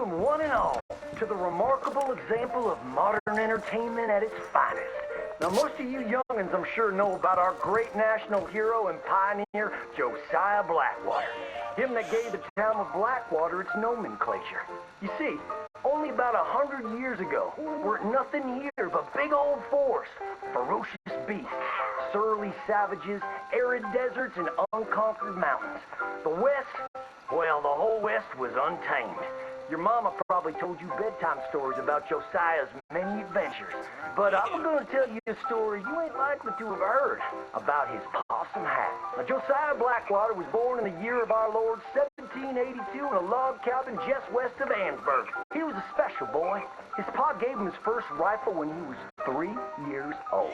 welcome one and all to the remarkable example of modern entertainment at its finest. Now, most of you youngins, I'm sure, know about our great national hero and pioneer, Josiah Blackwater. Him that gave the town of Blackwater its nomenclature. You see, only about 100 years ago, weren't nothing here but big old forests, ferocious beasts, surly savages, arid deserts, and unconquered mountains. The West, well, the whole West was untamed. Your mama probably told you bedtime stories about Josiah's many adventures. But I'm going to tell you a story you ain't likely to have heard about his possum hat. Now, Josiah Blackwater was born in the year of our Lord 1782 in a log cabin just west of Ansburg. He was a special boy. His pa gave him his first rifle when he was 3 years old.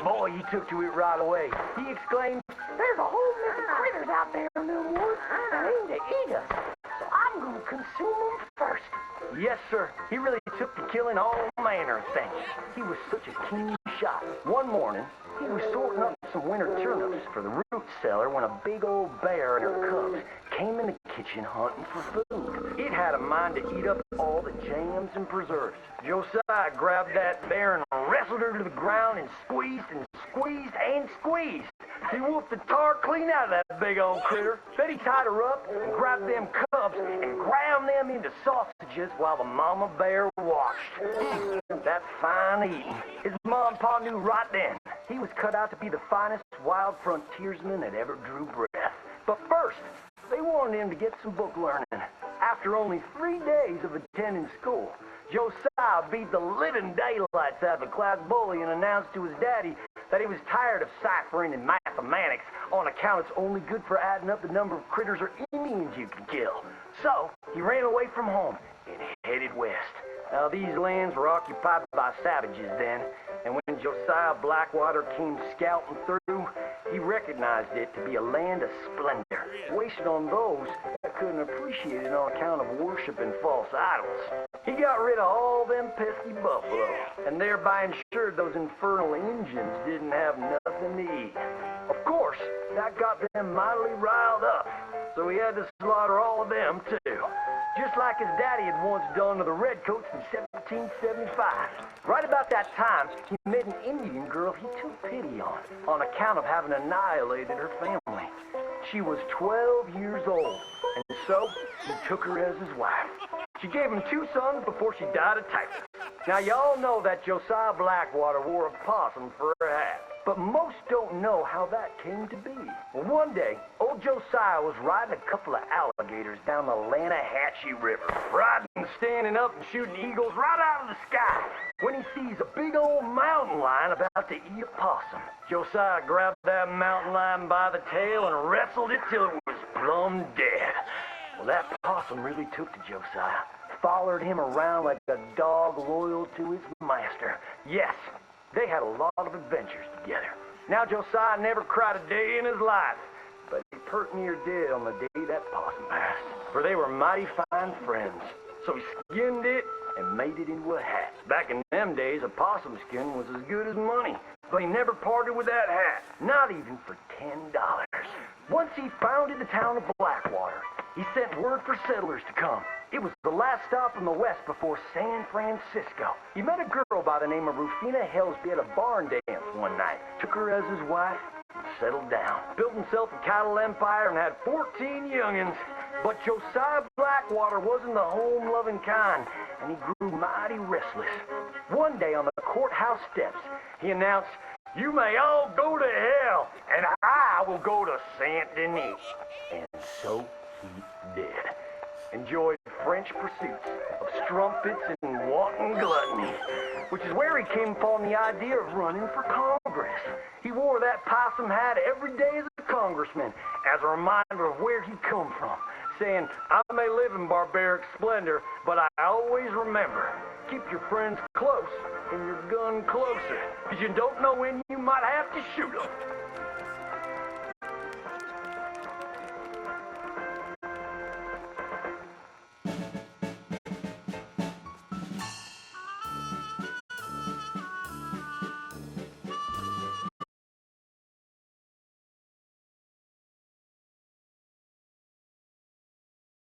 Boy, he took to it right away. He exclaimed, "There's a whole mess of critters out there in the woods that aim to eat us. So I'm going to consume them first." Yes, sir. He really took to killing all manner of things. He was such a keen shot. One morning, he was sorting up some winter turnips for the root cellar when a big old bear and her cubs came in the kitchen hunting for food. It had a mind to eat up all the jams and preserves. Josiah grabbed that bear and wrestled her to the ground and squeezed and squeezed and squeezed. He whooped the tar clean out of that big old critter. Then he tied her up and grabbed them cubs and ground them into sausages while the mama bear watched. That's fine eating. His mom and pa knew right then he was cut out to be the finest wild frontiersman that ever drew breath. But first, they wanted him to get some book learning. After only 3 days of attending school, Josiah beat the living daylights out of the class bully and announced to his daddy that he was tired of ciphering and mathematics on account it's only good for adding up the number of critters or Indians you can kill. So, he ran away from home and headed west. Now, these lands were occupied by savages then, and when Josiah Blackwater came scouting through, he recognized it to be a land of splendor, wasted on those that couldn't appreciate it on account of worshiping false idols. He got rid of all them pesky buffalo, and thereby ensured those infernal Indians didn't have nothing to eat. Of course, that got them mightily riled up, so he had to slaughter all of them too. Just like his daddy had once done to the Redcoats in 1775. Right about that time, he met an Indian girl he took pity on account of having annihilated her family. She was 12 years old, and so he took her as his wife. She gave him 2 sons before she died of typhus. Now, y'all know that Josiah Blackwater wore a possum for a hat, but most don't know how that came to be. Well, one day, old Josiah was riding a couple of alligators down the Lanahatchee River, riding, standing up, and shooting eagles right out of the sky, when he sees a big old mountain lion about to eat a possum. Josiah grabbed that mountain lion by the tail and wrestled it till it was plumb dead. Well, that possum really took to Josiah, followed him around like a dog loyal to his master. Yes, they had a lot of adventures together. Now, Josiah never cried a day in his life, but he pert near did on the day that possum passed, for they were mighty fine friends. So he skinned it and made it into a hat. Back in them days, a possum skin was as good as money, but he never parted with that hat, not even for $10. Once he founded the town of Blackwater, he sent word for settlers to come. It was the last stop in the west before San Francisco. He met a girl by the name of Rufina Helsby at a barn dance one night, took her as his wife, and settled down. Built himself a cattle empire and had 14 youngins. But Josiah Blackwater wasn't the home-loving kind, and he grew mighty restless. One day on the courthouse steps, he announced, "You may all go to hell, and I will go to Saint Denis." And so he did. Enjoyed French pursuits of strumpets and wanton gluttony, which is where he came upon the idea of running for Congress. He wore that possum hat every day as a congressman, as a reminder of where he come from, saying, "I may live in barbaric splendor, but I always remember, keep your friends close and your gun closer, because you don't know when you might have to shoot them."